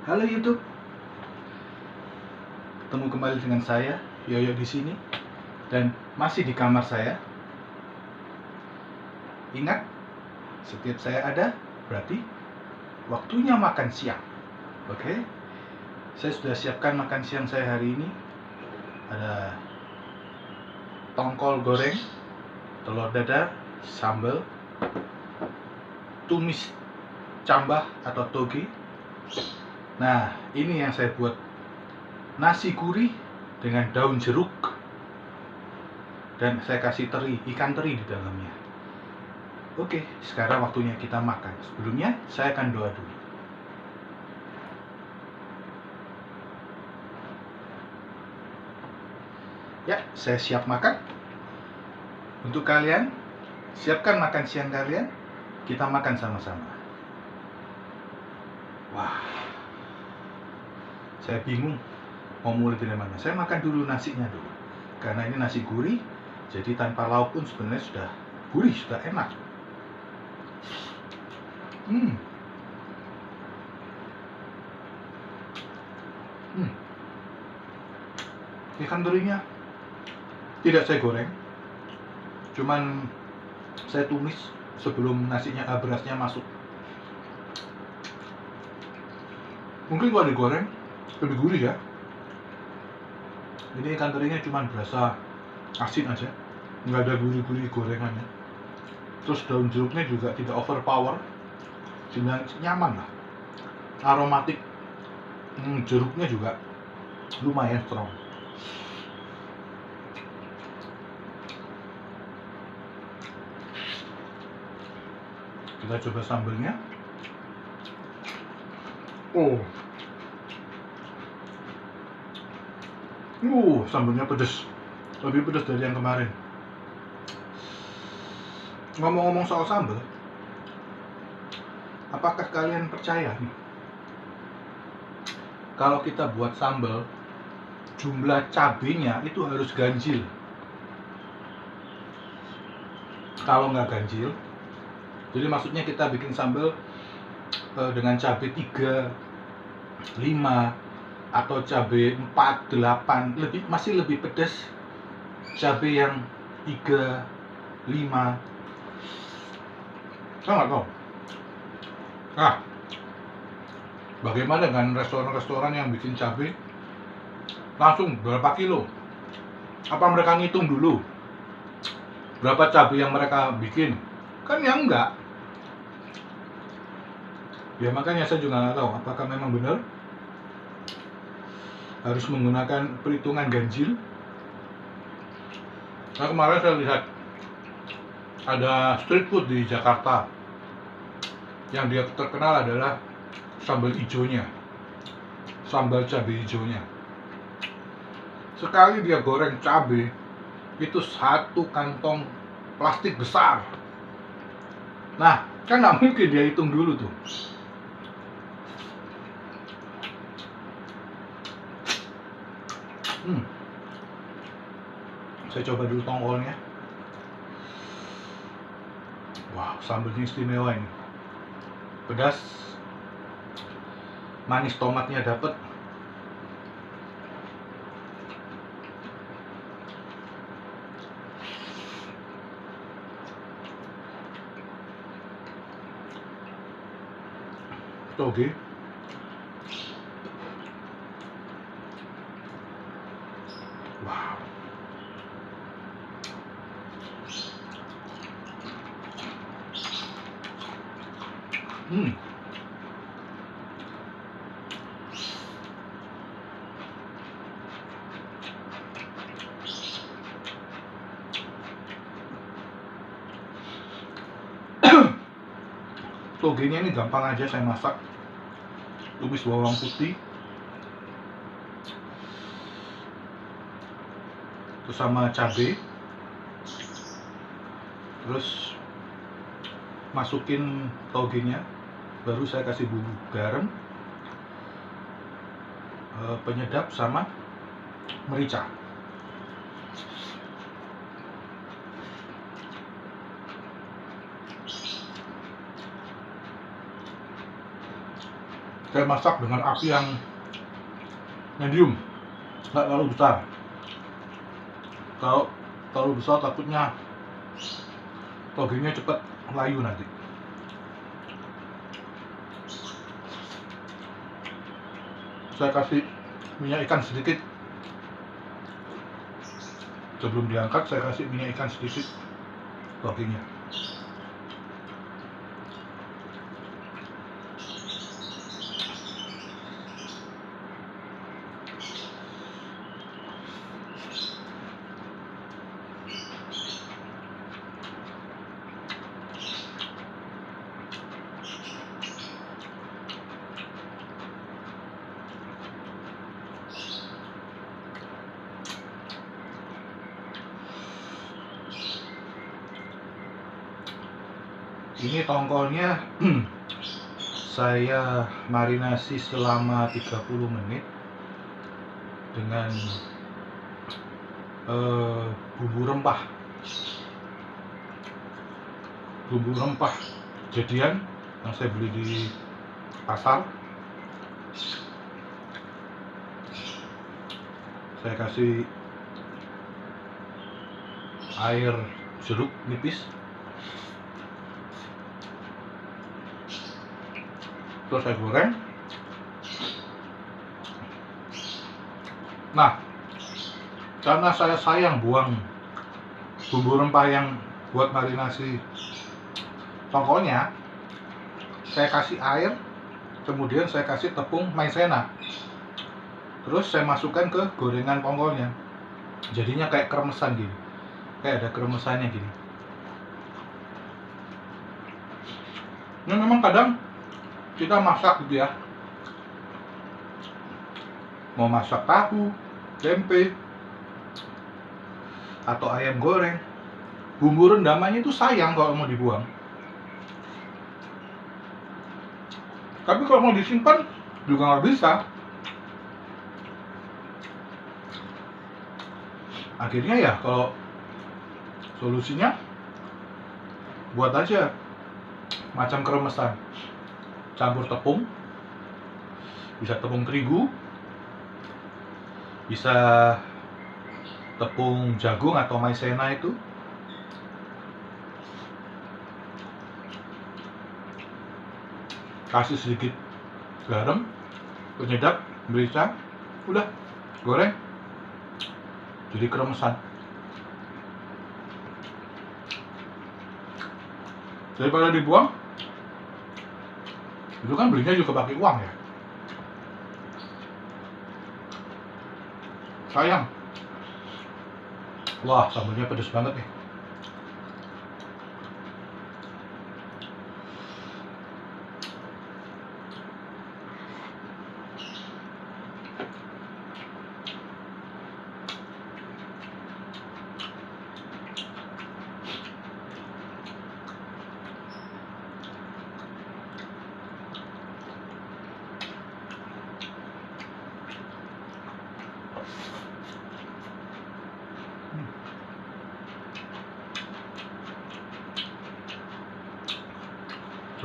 Halo YouTube, ketemu kembali dengan saya Yoyo di sini dan masih di kamar saya. Ingat, setiap saya ada berarti waktunya makan siang. Oke, saya sudah siapkan makan siang saya hari ini. Ada tongkol goreng, telur dadar, sambal, tumis cambah atau toge. Nah, ini yang saya buat, nasi gurih dengan daun jeruk dan saya kasih teri, ikan teri di dalamnya. Oke, sekarang waktunya kita makan. Sebelumnya saya akan doa dulu. Ya, saya siap makan. Untuk kalian, siapkan makan siang kalian. Kita makan sama-sama. Wah, saya bingung mau mulai dari mana. Saya makan dulu nasinya dulu. Karena ini nasi gurih, jadi tanpa lauk pun sebenarnya sudah gurih, sudah enak. Ikan terinya tidak saya goreng, cuman saya tumis sebelum nasinya, berasnya masuk. Mungkin kalau digoreng lebih gurih ya. Ini ikan terinya cuma berasa asin aja, nggak ada gurih-gurih gorengannya. Terus daun jeruknya juga tidak overpower, sehingga nyaman lah. Aromatik jeruknya juga lumayan strong. Kita coba sambalnya. Sambalnya pedas, lebih pedas dari yang kemarin. Ngomong-ngomong soal sambal, apakah kalian percaya nih, kalau kita buat sambal, jumlah cabenya itu harus ganjil. Kalau nggak ganjil, jadi maksudnya kita bikin sambal dengan cabai 3, 5 atau cabai 4, 8, masih lebih pedas cabai yang 3, 5. Saya nggak tahu. Nah, bagaimana dengan restoran-restoran yang bikin cabai langsung berapa kilo? Apa mereka ngitung dulu berapa cabai yang mereka bikin? Kan ya enggak. Ya makanya saya juga nggak tahu apakah memang benar harus menggunakan perhitungan ganjil. Nah, kemarin saya lihat ada street food di Jakarta yang dia terkenal adalah sambal hijaunya, sambal cabai hijaunya. Sekali dia goreng cabai itu 1 kantong plastik besar. Nah, kan nggak mungkin dia hitung dulu tuh. Saya coba dulu tongkolnya. Wow, sambalnya istimewa ini. Pedas, manis tomatnya dapet. Toge. Wow. Togenya ini gampang aja saya masak. Tumis bawang putih, terus sama cabai, terus masukin togenya, baru saya kasih bumbu garam, penyedap sama merica. Saya masak dengan api yang medium, nggak terlalu besar. Kalau terlalu besar takutnya togenya cepat layu nanti. Saya kasih minyak ikan sedikit. Sebelum diangkat saya kasih minyak ikan sedikit togenya. Ini tongkolnya saya marinasi selama 30 menit dengan bumbu rempah. Bumbu rempah jadian yang saya beli di pasar. Saya kasih air jeruk nipis, terus saya goreng. Nah, karena saya sayang buang bumbu rempah yang buat marinasi tongkolnya, saya kasih air, kemudian saya kasih tepung maizena, terus saya masukkan ke gorengan tongkolnya. Jadinya kayak kremesan gini, kayak ada kremesannya gini. Ini memang kadang kita masak gitu ya, mau masak tahu, tempe, atau ayam goreng, bumbu rendamannya itu sayang kalau mau dibuang. Tapi kalau mau disimpan juga nggak bisa. Akhirnya ya kalau solusinya buat aja macam kremesan, campur tepung, bisa tepung terigu, bisa tepung jagung atau maizena itu. Kasih sedikit garam, penyedap, merica, udah goreng, jadi kremesan. Daripada dibuang, itu kan belinya juga pakai uang ya, sayang. Wah, sambalnya pedas banget nih.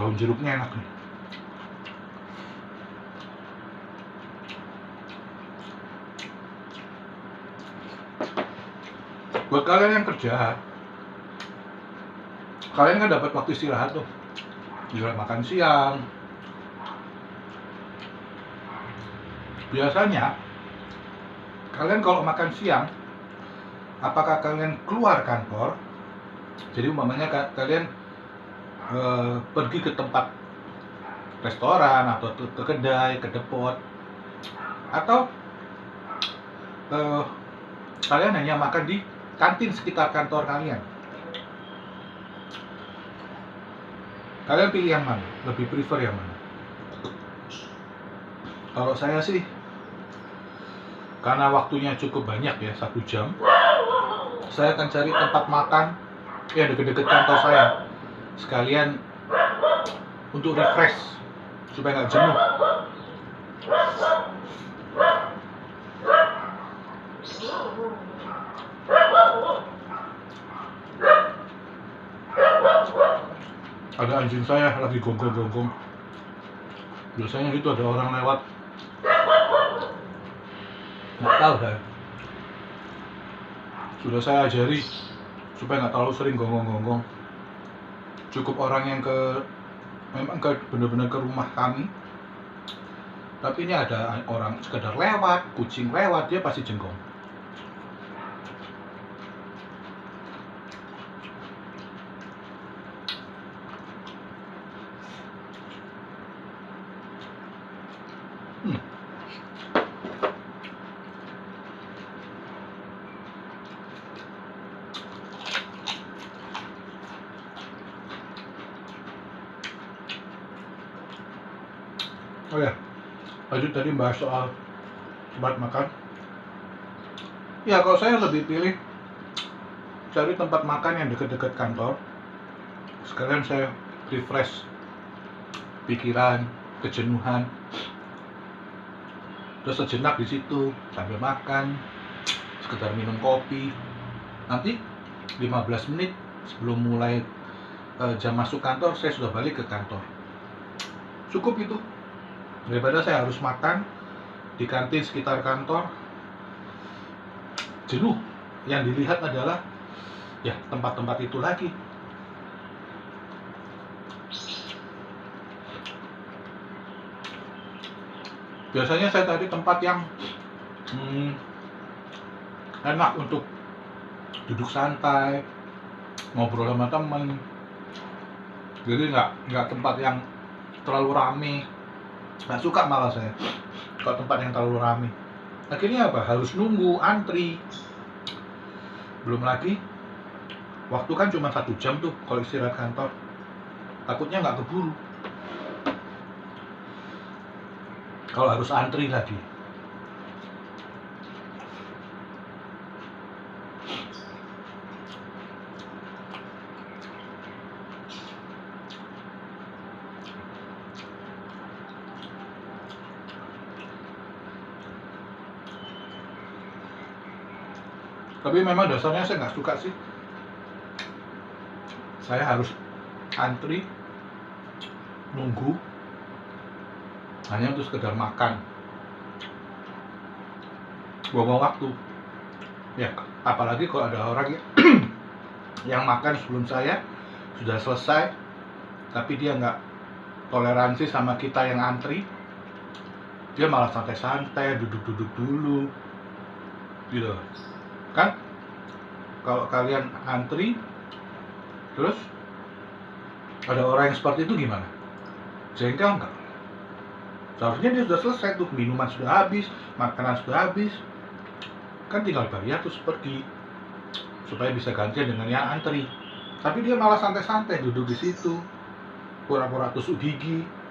Daun jeruknya enak nih. Buat kalian yang kerja, kalian kan dapat waktu istirahat tuh, juga makan siang. Biasanya kalian kalau makan siang, apakah kalian keluar kantor? Jadi umpamanya kalian pergi ke tempat restoran atau ke kedai, ke depot, atau kalian hanya makan di kantin sekitar kantor kalian. Kalian pilih yang mana? Lebih prefer yang mana? Kalau saya sih, karena waktunya cukup banyak ya, 1 jam, saya akan cari tempat makan ya deket-deket kantor saya, sekalian untuk refresh supaya nggak jenuh. Ada anjing saya lagi gonggong-gonggong. Biasanya itu ada orang lewat, nggak tahu saya. Sudah saya ajari supaya nggak terlalu sering gonggong-gonggong. Cukup orang yang memang benar-benar ke rumah kami. Tapi ini ada orang sekedar lewat, kucing lewat, dia pasti jenggong. Oh ya, lanjut tadi bahas soal tempat makan. Ya, kalau saya lebih pilih cari tempat makan yang dekat-dekat kantor. Sekalian saya refresh pikiran, kejenuhan. Terus sejenak di situ sambil makan, sekedar minum kopi. Nanti 15 menit sebelum mulai jam masuk kantor, saya sudah balik ke kantor. Cukup itu. Daripada saya harus makan di kantin sekitar kantor, jenuh. Yang dilihat adalah ya tempat-tempat itu lagi. Biasanya saya cari tempat yang enak untuk duduk santai, ngobrol sama temen. Jadi nggak tempat yang terlalu rame. Nggak suka malah saya kalau tempat yang terlalu rame. Akhirnya apa? Harus nunggu, antri. Belum lagi waktu kan cuma 1 jam tuh kalau istirahat kantor. Takutnya nggak keburu kalau harus antri lagi. Tapi memang dasarnya saya nggak suka sih. Saya harus antri, nunggu, hanya untuk sekedar makan. Buang-buang waktu. Ya, apalagi kalau ada orang yang makan sebelum saya sudah selesai, tapi dia nggak toleransi sama kita yang antri. Dia malah santai-santai, duduk-duduk dulu, gitu. Kan kalau kalian antri terus ada orang yang seperti itu gimana? Jengkel nggak? Seharusnya dia sudah selesai tuh, minuman sudah habis, makanan sudah habis, kan tinggal bayar terus pergi supaya bisa gantian dengan yang antri. Tapi dia malah santai-santai duduk di situ, pura-pura tusuk gigi.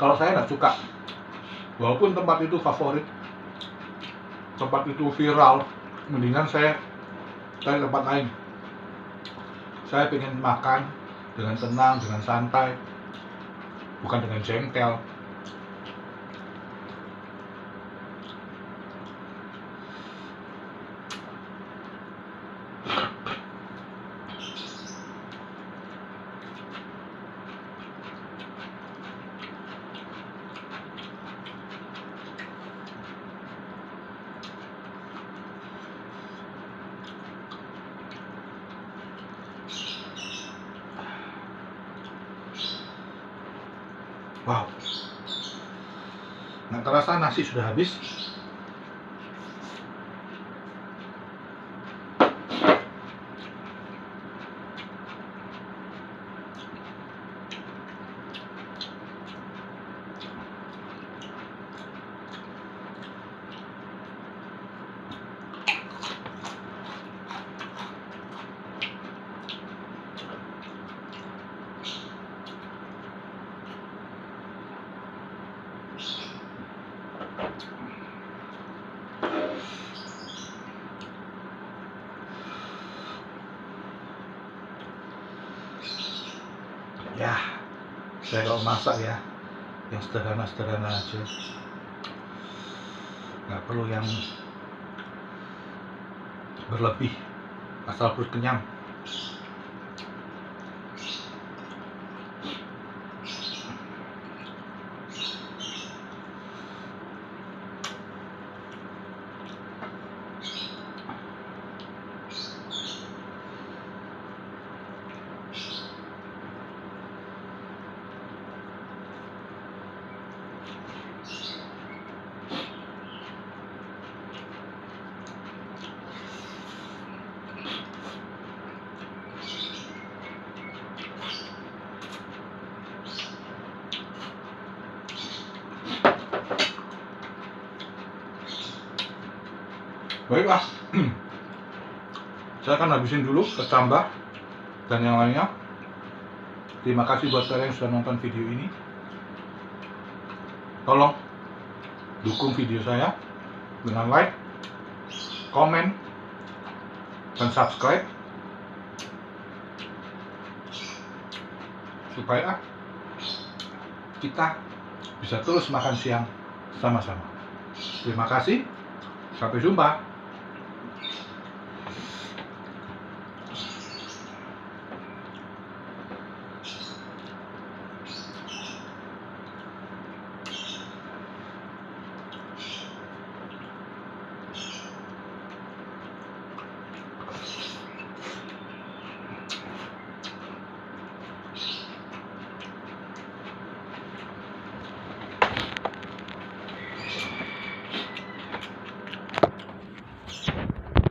Kalau saya nggak suka, walaupun tempat itu favorit, tempat itu viral, mendingan saya cari tempat lain. Saya pengen makan dengan tenang, dengan santai, bukan dengan jengkel. Wow, nggak terasa nasi sudah habis. Ya, saya kalau masak ya yang sederhana-sederhana aja, nggak perlu yang berlebih, asal perut kenyang. Baiklah, saya akan habisin dulu kecambah dan yang lainnya. Terima kasih buat kalian yang sudah nonton video ini. Tolong dukung video saya dengan like, komen, dan subscribe supaya kita bisa terus makan siang sama-sama. Terima kasih, sampai jumpa.